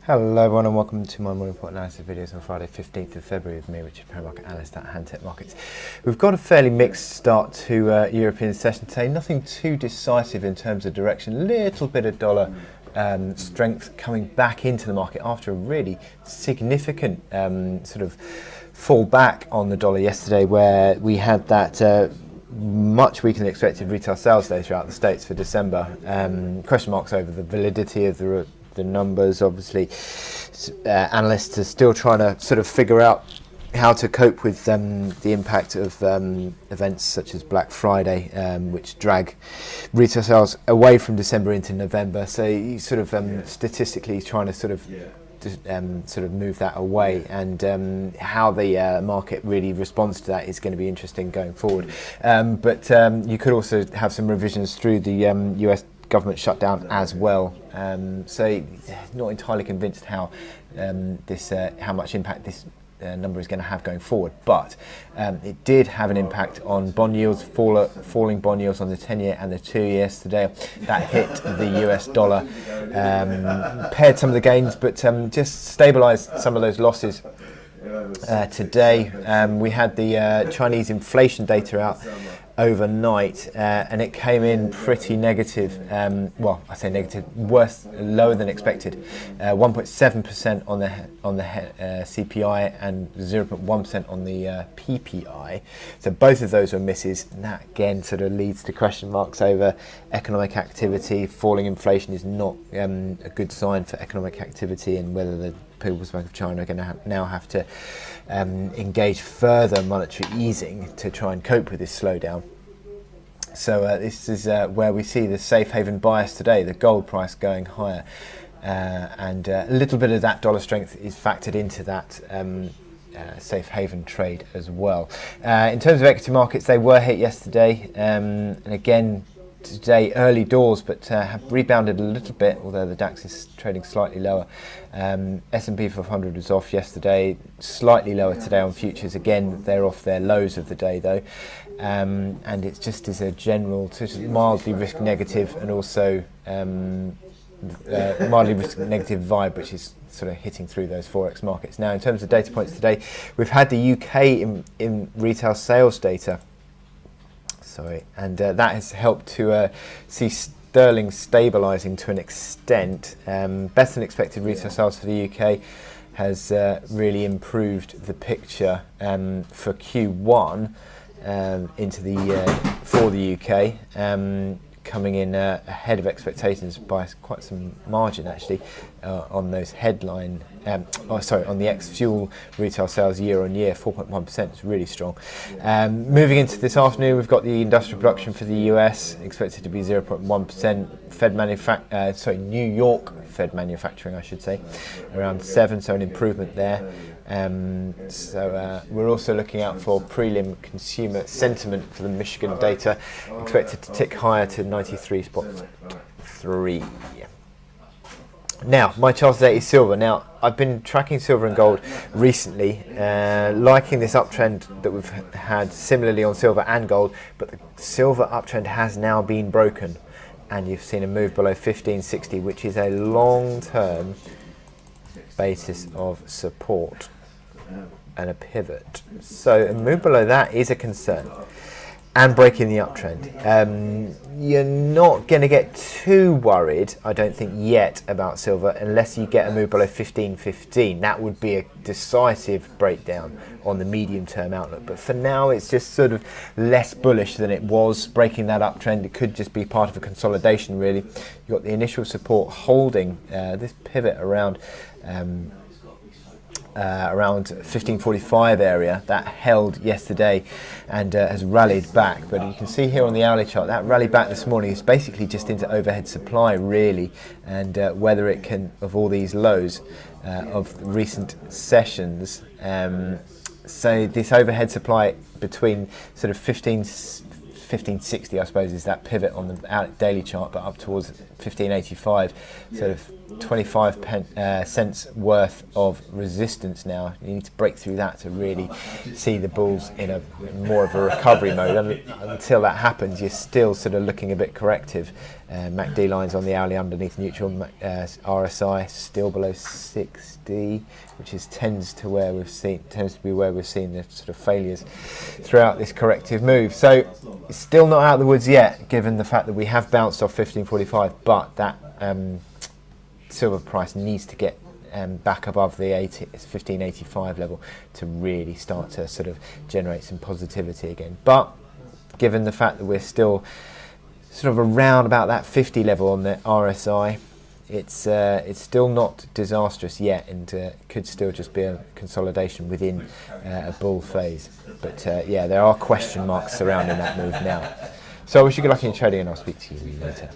Hello everyone and welcome to my morning report analysis videos on Friday 15th of February with me, Richard Perry, market analyst at Hantec Markets. We've got a fairly mixed start to European session today, nothing too decisive in terms of direction, little bit of dollar strength coming back into the market after a really significant sort of fall back on the dollar yesterday, where we had that much weaker than expected retail sales data out of the States for December. Question marks over the validity of the numbers. Obviously, analysts are still trying to sort of figure out how to cope with the impact of events such as Black Friday, which drag retail sales away from December into November. So you sort of statistically trying to sort of move that away, and how the market really responds to that is going to be interesting going forward. But you could also have some revisions through the US government shutdown as well. So not entirely convinced how how much impact this number is going to have going forward, but it did have an impact on bond yields, falling bond yields on the 10-year and the 2-year yesterday. That hit the US dollar, paired some of the gains, but just stabilised some of those losses. Today we had the Chinese inflation data out overnight, and it came in pretty negative. Well, I say negative, lower than expected. 1.7% on the CPI and 0.1% on the PPI. So both of those were misses, and that again sort of leads to question marks over economic activity. Falling inflation is not a good sign for economic activity, and whether the People's Bank of China are going to now have to engage further monetary easing to try and cope with this slowdown. So this is where we see the safe haven bias today, the gold price going higher, and a little bit of that dollar strength is factored into that safe haven trade as well. In terms of equity markets, they were hit yesterday, and again today early doors, but have rebounded a little bit, although the DAX is trading slightly lower. S&P 500 was off yesterday, slightly lower today on futures. Again, they're off their lows of the day though, and it just is a general mildly risk negative, and also mildly risk negative vibe, which is sort of hitting through those forex markets. Now, in terms of data points today, we've had the UK in retail sales data. And that has helped to see sterling stabilising to an extent. Better than expected retail sales for the UK has really improved the picture for Q1 for the UK. Coming in ahead of expectations by quite some margin, actually, on those headline, on the ex-fuel retail sales year on year, 4.1% is really strong. Moving into this afternoon, we've got the industrial production for the US expected to be 0.1%. New York Fed manufacturing, I should say, around 7, so an improvement there. We're also looking out for prelim consumer sentiment for the Michigan data, expected to tick higher to 93.3. Now, my chart today is silver. Now, I've been tracking silver and gold recently, liking this uptrend that we've had similarly on silver and gold, but the silver uptrend has now been broken, and you've seen a move below 1560, which is a long-term basis of support and a pivot. So a move below that is a concern, and breaking the uptrend. You're not going to get too worried, I don't think, yet about silver unless you get a move below 1515. That would be a decisive breakdown on the medium-term outlook. But for now, it's just sort of less bullish than it was. Breaking that uptrend, it could just be part of a consolidation, really. You've got the initial support holding this pivot around 1545 area that held yesterday and has rallied back. But you can see here on the hourly chart that rally back this morning is basically just into overhead supply, really, and whether it can, of all these lows of recent sessions. So this overhead supply between sort of 1560, I suppose, is that pivot on the daily chart, but up towards 1585, sort of cents worth of resistance now. You need to break through that to really see the bulls in a more of a recovery mode. And until that happens, you're still sort of looking a bit corrective. MACD lines on the hourly underneath neutral. RSI still below 60, which tends to be where we've seen the sort of failures throughout this corrective move. So it's still not out of the woods yet, given the fact that we have bounced off 1545, but that silver price needs to get back above the 1585 level to really start to sort of generate some positivity again. But given the fact that we're still sort of around about that 50 level on the RSI, it's still not disastrous yet, and could still just be a consolidation within a bull phase. But yeah, there are question marks surrounding that move now. So I wish you good luck in your trading, and I'll speak to you later.